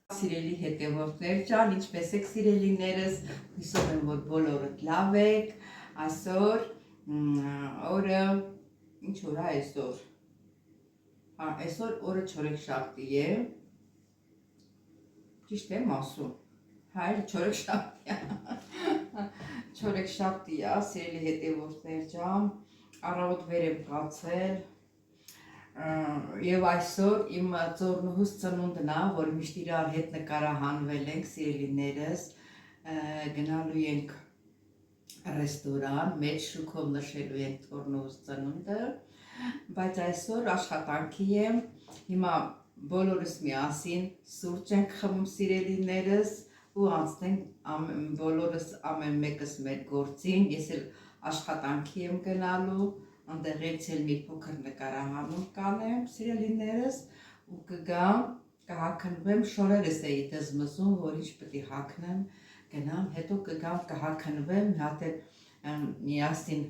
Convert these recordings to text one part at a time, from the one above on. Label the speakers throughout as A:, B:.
A: Սիրելի հետևորդներ ջան, ինչպես եք սիրելիներս, հույսով եմ, որ բոլորդ լավ եք, այսօր օրը, ինչ օր է այսօր, այսօր օրը չորեքշաբթի է, ճիշտ եմ ասում, հայր չորեքշաբթի է, սիրելի հետևորդներ ջան, առավոտ վեր եմ կացել, Եվ այսօր իմ ծորնուհուս ծնունդն է, որ միշտ իրար հետ նկարահանվել ենք, սիրելիներս, գնալու ենք ռեստորան, մեծ շուքով նշելու ենք ծորնուհուս ծնունդը, բայց այսօր աշխատանքի եմ, հիմա բոլորս միասին սուրճ ենք խմում, սիրելիներս, ու անցնենք բոլորս ամեն մեկս մեր գործին, ես էլ աշխատանքի եմ գնալու, Անդեղից էլ մի փոքր նկարահանում կանեմ, սիրելիներս, ու կգամ, կհաքնվեմ, շորերս էի դզմզում, որ ինչ պետք է հաքնեմ, գնամ, հետո կգամ, կհաքնվեմ, մի հատ միասին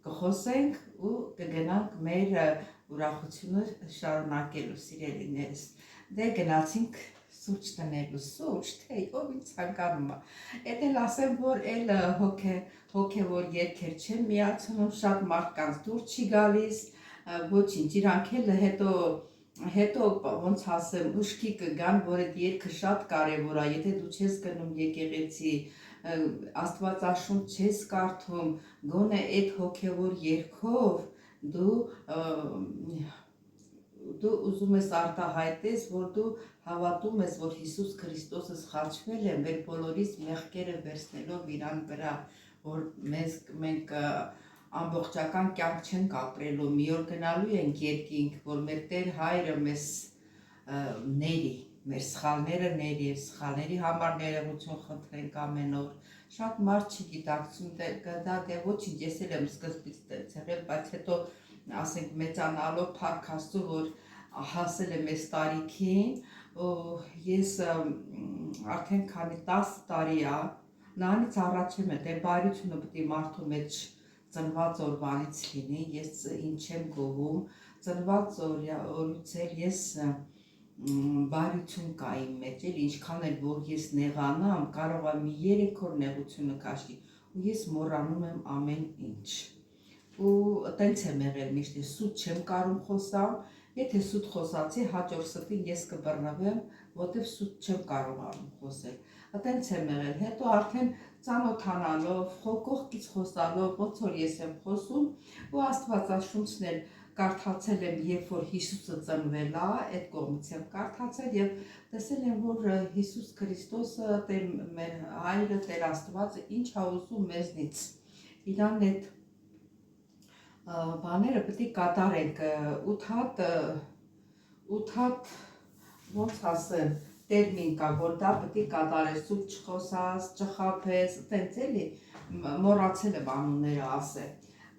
A: կխոսենք ու կգնանք մեր ուրախությունը շարունակելու, սիրելիներս։ Դե գնացինք սուրճ տնելու, սուրճ, թե ով ինձ ցանկանում է։ Էդ էլ ասեմ, որ էլ հոգևոր երգեր չեմ միացնում, շատ մարդկանց դուր չի գալիս, ոչինչ, իրանք էլ հետո ոնց ասեմ, ուշքի կգան, որ այդ երգը շատ կարևոր է, եթե դու չես գնում եկեղեցի, Աստվածաշունչ չես կարդում, գոնե այդ հոգևոր երգով դու ուզում ես արտահայտես, որ դու հավատում ես, որ Հիսուս Քրիստոսը սխալչվել է, մեր բոլորիս մեղքերը վերցնելով իրան վրա, որ մենք ամբողջական կյանք չենք ապրելու, մի օր գնալու ենք երկինք, որ մեր Տեր Հայրը մեզ ների, մեր սխալները ների, սխալների համար ներողություն խնդրենք ամեն օր, շատ մարդ չի գիտակցում, դա ոչինչ, ես էլ եմ սկզբից ցեղել, բայց հետո ասենք մեծանալով փառք Աստծո, որ հասել եմ այս տարիքին, ես արդեն քանի 10 տարի է, նրանից առաջ եմ դե բարությունը պետք է մարդու մեջ ծնված օրվանից լինի, ես ինչ եմ գովում, ծնված օրից էլ ես բարություն կա իմ մեջ, էլ ինչքան էլ որ ես նեղանամ, կարող է մի 3 օր նեղությունը քաշի, ու ես մոռանում եմ ամեն ինչ։ Ու տենց եմ եղել միշտ, սուտ չեմ կարող խոսամ, եթե սուտ խոսացի, հաջորդ ստին ես կբռնվեմ, որտեվ սուտ չեմ կարողանում խոսել։ Տենց եմ եղել, հետո արդեն ծանոթանալով, կողքից խոսալով, ոնց որ ես եմ խոսում, ու Աստվածաշունչն էլ կարդացել եմ, երբ որ Հիսուսը ծնվել է, այդ կողմից եմ կարդացել եւ տեսել եմ, որ Հիսուս Քրիստոսը, մեր Հայրը, Տեր Աստվածը ինչ է ուզում մեզնից։ Իրան այդ բաները պետք է կատարենք 8 հատ ոնց ասեմ տերմին կա, որ դա պետք է կատարես, սուտ չխոսաս, չխաբես, տենց էլի մոռացել եմ անունները ասել։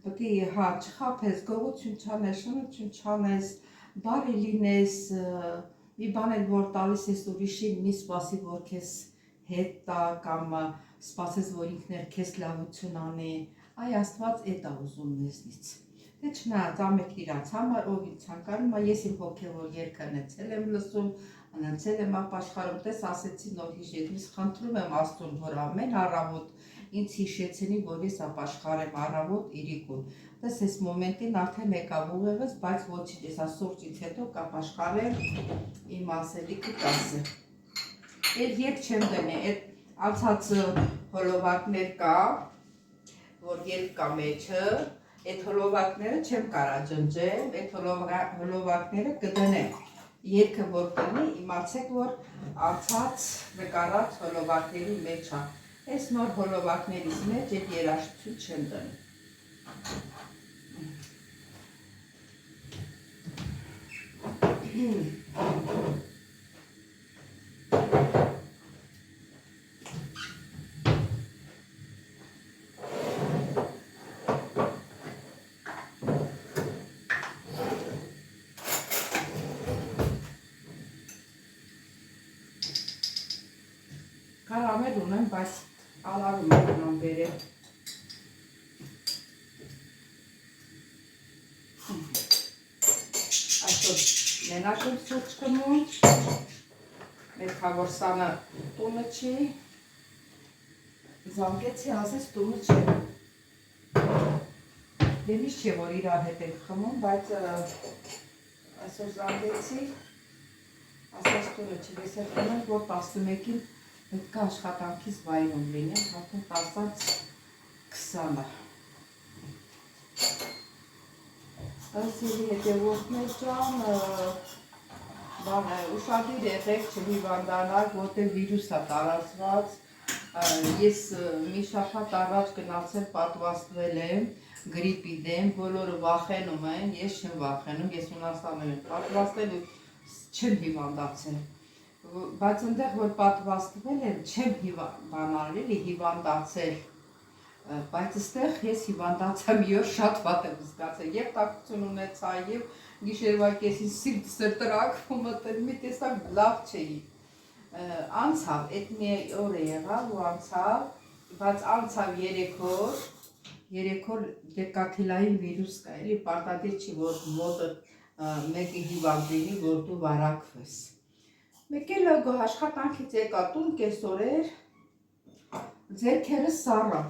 A: Պետք է չխաբես, գողություն չանես, շնություն չանես, բարի լինես, մի բան էլ որ տալիս ես ուրիշին, մի սպասի, որ քեզ հետ տա կամ սպասես, որ ինքն էլ քեզ լավություն անի, այ Աստված էդ է ուզում մեզնից։ Դե չնայած ամենքն իրանց համար, ով ինձ ցանկանում է, ես իմ հոգևոր երգը նցել եմ լսում, նցել եմ ապաշխարում, տես ասեցի նոր հիշեցի, խնդրում եմ Աստծուն, որ ամեն առավոտ ինձ հիշեցնի, որ ես ապաշխարեմ առավոտ իրիկուն։ Տես այս մոմենտին արդեն եկավ ուղեղս, բայց ոչինչ, ես սուրճից հետո կապաշխարեմ, իմ ասելիքը կասեմ։ Այդ երգ չեմ դնի, այդ անցած հոլովակներ կա, որ երգ կա մեջը, այդ հոլովակները չեմ կարա ջնջել, այդ հոլովակները կդնեմ, երգը որ դնի, իմացեք, որ անցած նկարած հոլովակների մեջ է, այս նոր հոլովակներից մեջ այդ երաժշտություն չեմ դնի։ Կարամել ունեմ, բայց ալարում եմ բերել։ Այսօր մենակ եմ սուրճ կմում, Մերքավոր սանը տունը չի, զանգեցի ասես տունը չի, դեմիշ չէ, որ իրար հետ ենք խմում, բայց այսօր զանգեցի, ասես տունը չի, ես հետ խմենք, որ 11-ին պետք է աշխատանքից վայրում լինենք, հատում 10-20-ը։ Սիրելի հետևորդներ ջան, ուշադիր եղեք չհիվանդանալ, որտեղ վիրուս է տարածված, ես մի շաբաթ առաջ գնացել պատվաստվել եմ գրիպի դեմ, բոլորը վախենում են, ես չեմ վախենում, ես Հունաստանում եմ պատվաստել ու չեմ հիվանդացել, բայց այնտեղ որ պատվաստվել եմ, չեմ հիվանդացել, բայց այստեղ ես հիվանդացա մի օր շատ վատ եմ զգացել, և տաքություն ունեցա, և գիշերվա կեսին սրտրակվում մտել, մի տեսակ լավ չէի, անցավ, էդ մի օր է եղավ ու անցավ, բայց անցավ 3 օր դեկաթիլային վիրուս կա, էլի պարտադիր չի, որ մոտը մեկը հիվանդ լինի, որ դու վարակվես։ Մեկ էլ աշխատանքից եկա տուն կեսօր էր, ձեռքերս սառավ,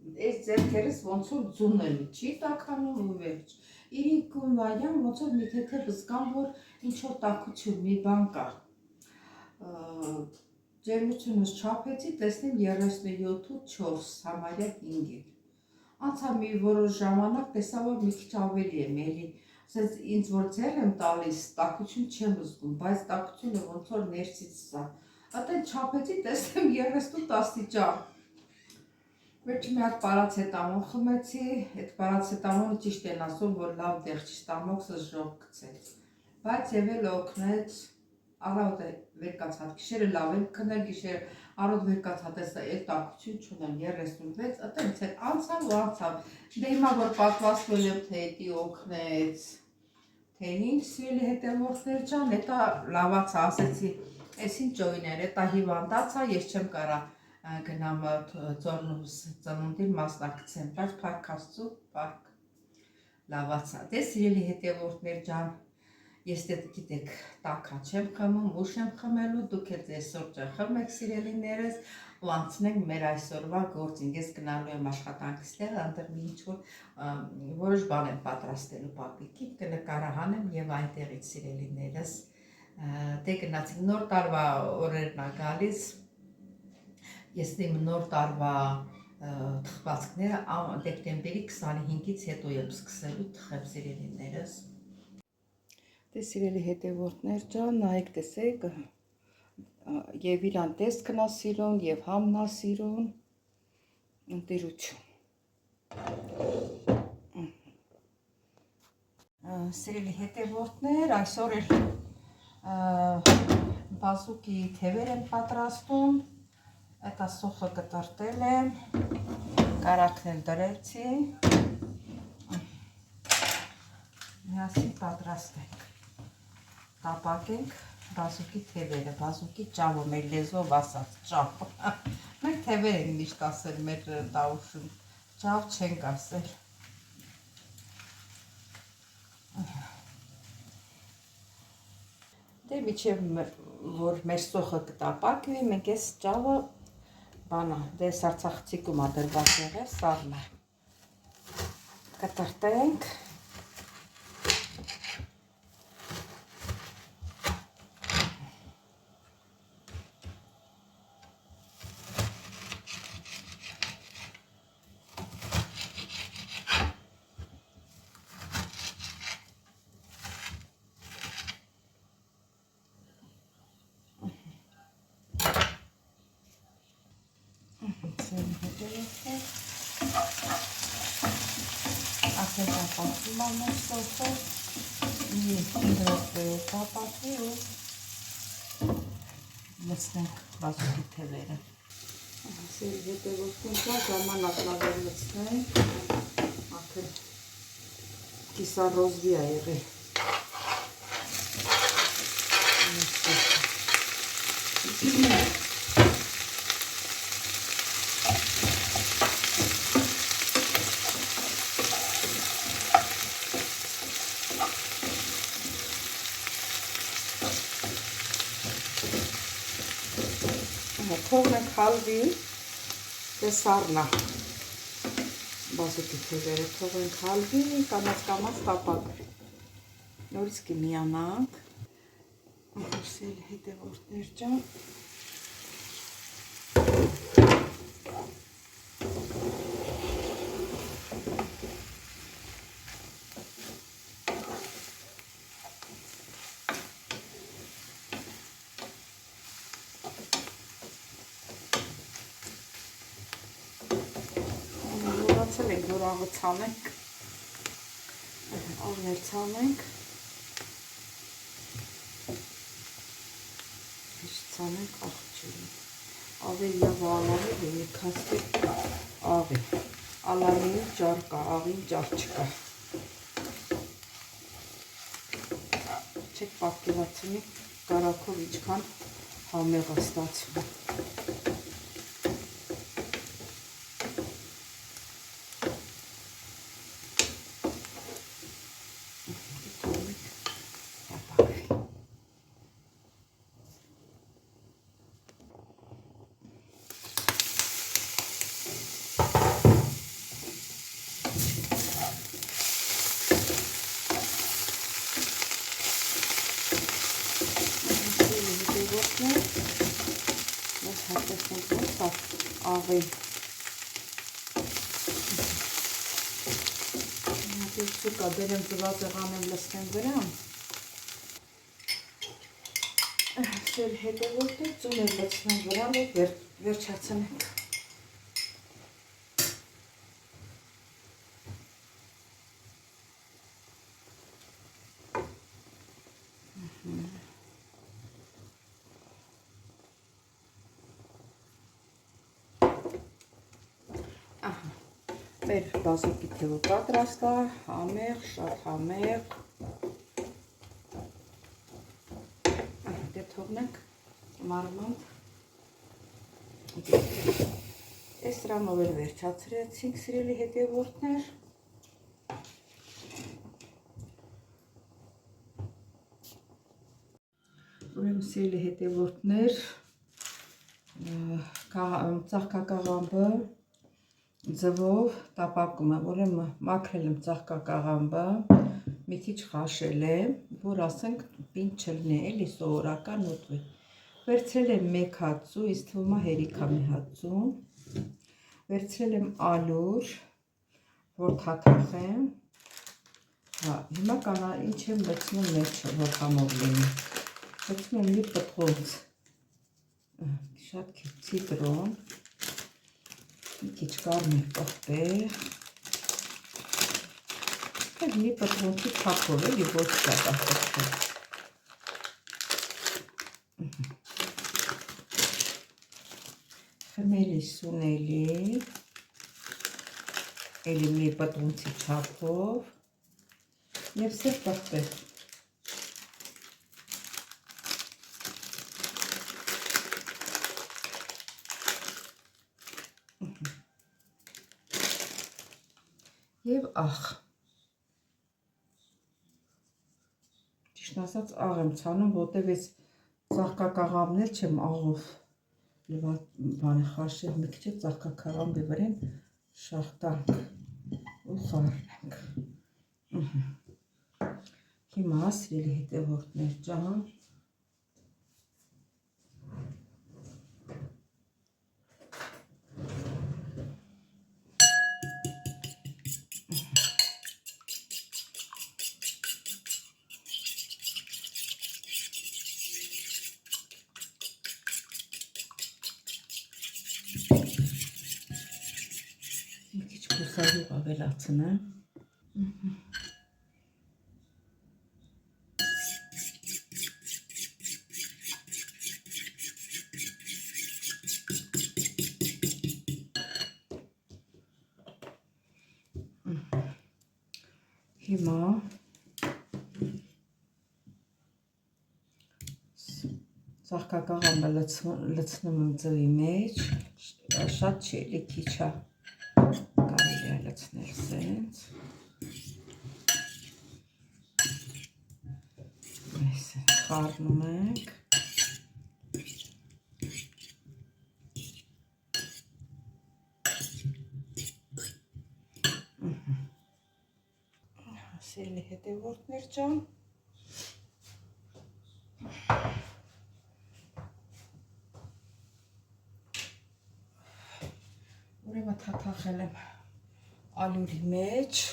A: այս ձեռքերս ոնց որ ձունել չի տաքանում ու վերջ։ Իրիկում վայրյան ոնց որ մի թեթև զգամ, որ ինչ-որ տաքություն, մի բան կա։ Ջերմությունս չափեցի, տեսնեմ 37.4, համարյա 5 է։ Անցավ մի որոշ ժամանակ, տեսա, որ մի քիչ ավելի եմ էլի, ասես ինձ որ ձեռ եմ տալիս, տաքություն չեմ զգում, բայց տաքությունը ոնց որ ներսից սա։ Ատեն չափեցի, տեսնեմ 38 աստիճան։ Վերջը մի հատ պարացետամոլ խմեցի, այդ պարացետամոլը ճիշտ են ասում, որ լավ դեղ չի, ստամոքսս ժող գցեց, բայց և էլ օգնեց, առավոտ վեր կացած, գիշերը լավ եմ քնել, գիշերը առավոտ վեր կացած, էլ տաքություն չունեմ, 36, ատենց էլ անցավ ու անցավ, դե հիմա որ պատվաստվել եմ, թե էդի օգնեց, թե ինչ սիրելի հետևորդներ ջան, էտա լավացա, ասեցի, ես ինչ օգներ, էտա հիվանդացա, ես չեմ կարա գնամ ծորնուս ծնունդին մասնակցեմ, բայց փառք Աստծու, փառք լավացա։ Դե սիրելի հետևորդներ ջան, ես դե գիտեք տաքա չեմ խմում, ուշ եմ խմելու, դուք էլ այսօր չխմեք սիրելիներս ու անցնենք մեր այսօրվա գործին։ Ես գնալու եմ աշխատանքից տեղ, այնտեղ մի ինչ-որ որոշ բան եմ պատրաստելու պապիկին, կնկարահանեմ եւ այնտեղից սիրելիներս։ Դե գնացինք, նոր տարվա օրերն ա գալիս, ես իմ նոր տարվա թխվածքները դեկտեմբերի 25-ից հետո եմ սկսելու թխել սիրելիներս։ Դե սիրելի հետևորդներ ջան, նայեք տեսեք, եւ իրան տեսքն ա սիրուն, եւ համն ա սիրուն, ընտիրություն։ Սիրելի հետևորդներ, այսօր էլ բազուկի թևեր եմ պատրաստում, այդ սոխը կտրտել եմ, կարակն էլ դրեցի, միասին պատրաստենք, տապակենք բազուկի թևերը, բազուկի ճավը, մեր լեզվով ասած ճավ, մենք թևեր ենք միշտ ասել մեր տավուշում, ճավ չենք ասել, դե միջև որ մեր սոխը կտապակվի, մենք ես ճավը բանա, դե սարցախցիկում ադրված եղել, սարմը կտրտենք, ասենք ապացում ամեն սոխը, մի րոպե տապակվի ու լցնենք բազուկի թևերը։ Սերի հետևորդին ժամանակ լավ է լցնենք, արդեն կիսարոզվի ա եղել։
B: Թողնենք հալվի, դե սառնա։ Բազուկի թևերը թողենք հալվի, կամաց տապակ։ Նորից կմիանանք։ Սիրելի հետևորդներ ջան։ Մոռացել ենք, որ աղը ցանենք։ Աղներ ցանենք։ Ցանենք աղջին։ Ավելի լավ ալանի երկասի աղի։ Ալանի ճար կա, աղին ճար չկա։ Չեք պատկերացնի կարակով ինչքան համեղ է ստացվում։ Աղի Սուկա բերեմ ծվածեղանեմ լսնեմ վրան Սել հետևորդը ծուներ լցնեմ վրան ու վերջացնենք Մեր բազուկի թևը պատրաստ է, համեղ, շատ համեղ։ Դե թողնենք մարման։ Այս դրանով էլ վերջացրեցինք, սիրելի հետևորդներ։ Ուրեմն սիրելի հետևորդներ, ծաղկակաղամբը ձվով տապակում եմ, ուրեմն մաքրել եմ ծաղկակաղամբը, մի քիչ խաշել եմ, որ ասենք պինդ չլինի, էլի սովորական ուտվի։ Վերցրել եմ մեկ հացու, ինձ թվում է հերիքա մի հացու, վերցրել եմ ալյուր, որ թաթախեմ, հիմա կանա ինչ եմ լցնում մեջը, որ համով լինի, լցնում եմ մի պտղոց, շատ քիչ ցիտրոն, մի քիչ կարմիր պղպեղ, մի պտղոնցի թափով էլի ոչ շատ ախտել։ Խմելի սունելի, էլի մի պտղոնցի չափով և սև պղպեղ։ Եվ աղ, ճիշտ ասած աղ եմ ցանում, որտև ես ծաղկակաղամբներ չեմ աղով բանը խաշել, մի քիչ ծաղկակաղամբի վրան շաղտանք ու խառնենք։ Հիմա սիրելի հետևորդներ ջան, մի քիչ կուսավիղ ավելացնեմ։ Հիմա ծաղկակաղամբը լցնում եմ ձվի մեջ, շատ չի, էլի քիչ է, կարելի է լցնել սենց, խառնում ենք, Սիրելի հետևորդներ ջան, ուրեմն թաթախել եմ ալյուրի մեջ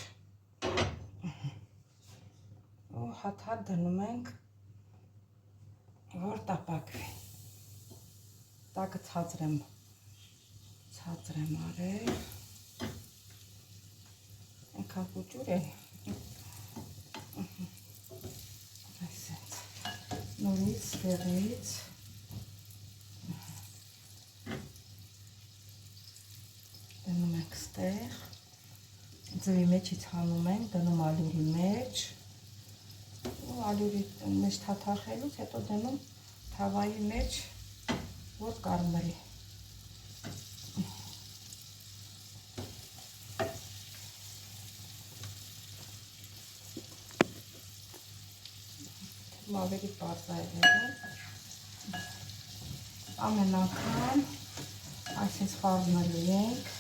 B: ու հատ-հատ դնում ենք, որ տապակվի։ Տակը ցածր եմ արել, այնքան կուճուր է, այսենց, նորից, ստեղից, դնում ենք ստեղ, ձվի մեջից հանում ենք, դնում ալյուրի մեջ, ու ալյուրի մեջ թաթախելուց հետո դնում թավայի մեջ, որ կարմրի։ Ավելի պարզ է եղել, ամեն անգամ այսպես խառնելու ենք,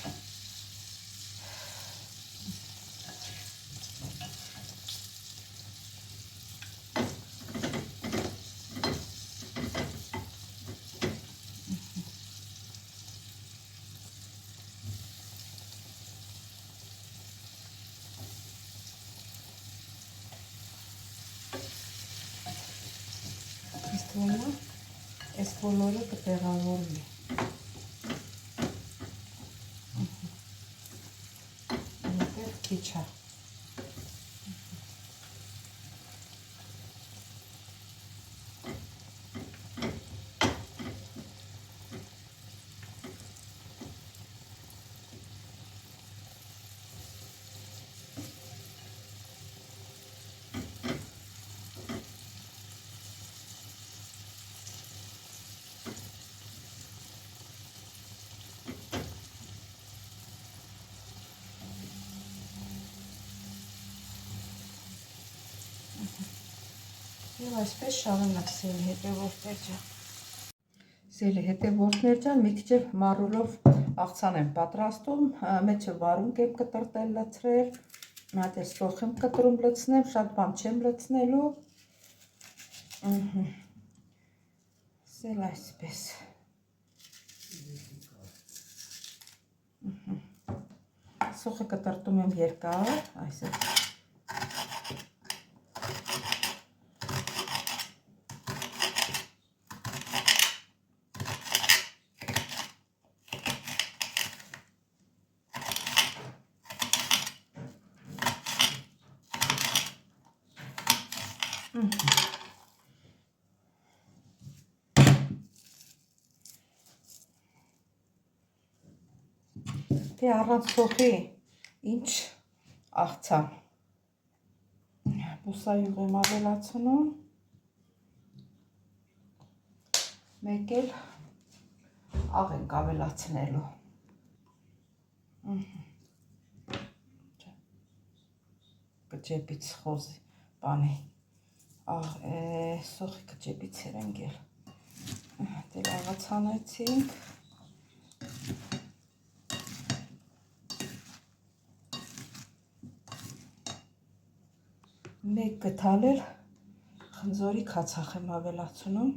B: այս բոլորը կտեղավորվի։ Այնտեղ քիչ է։ Եվ այսպես շարունակ սիրելի հետևորդներ ջան։ Սիրելի հետևորդներ ջան, մի քիչ մարուլով աղցան եմ պատրաստում, մեջը վարունգ եմ կտրտել լցրել, մի հատ էլ սոխ եմ կտրում լցնեմ, շատ բան չեմ լցնելու։ Սել այսպես։ Սոխը կտրտում եմ երկար, այսպես։ Թե առանց սոխի ինչ աղցան, բուսայուղ եմ ավելացնում, մեկ էլ աղ ենք ավելացնելու, կջեպից խոզի բանի, սոխի կջեպից էր ընկել, դել աղացանեցինք, մեկ գթալել խնձորի քացախ եմ ավելացնում,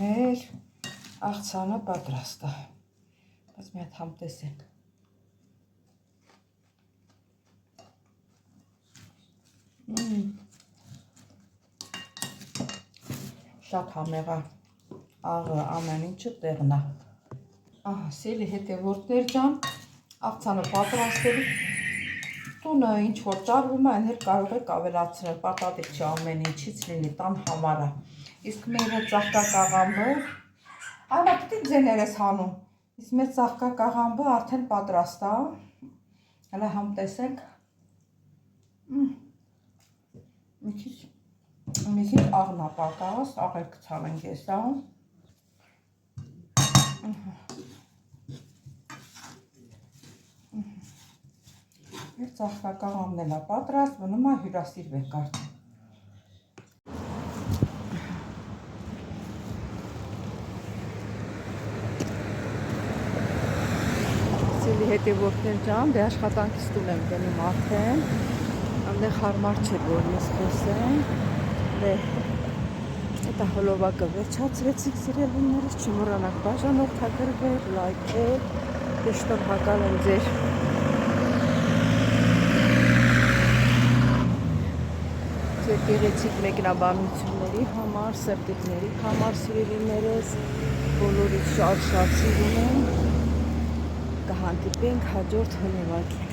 B: մեր աղցանը պատրաստ է, բայց մի հատ համ տեսենք, շատ համեղ է, աղը ամեն ինչը տեղն է։ Սիրելի հետևորդներ ջան, աղցանը պատրաստելու տունը ինչ որ ճարվում է, այն կարող եք ավելացնել, պատատիկ չի ամեն ինչից լինի, տան համար է։ Իսկ մեր ծաղկակաղամբը, այլա պիտի ձեներ ես հանում, իսկ մեր ծաղկակաղամբը արդեն պատրաստ է, հələ համ տեսենք, մի քիչ աղն է պակաս, աղ էլ կցանենք եսա, մեր ծաղկակաղամբն էլ է պատրաստ, մնում է հյուրասիրվենք արդեն։ հետևորդներ ջան, դե աշխատանքից տուն եմ գնում արդեն։ Այնտեղ հարմար չէ որ ես խոսեմ։ Դե դա հոլովակը վերջացրեցիք սիրելիներս, չմոռանաք բաժանորդագրվել, լայքել, դե շնորհակալ եմ ձեր գեղեցիկ մեկնաբանությունների համար, սրտիկների համար սիրելիներս, բոլորից շատ սիրում եմ, կհանդիպենք հաջորդ հոլովակի։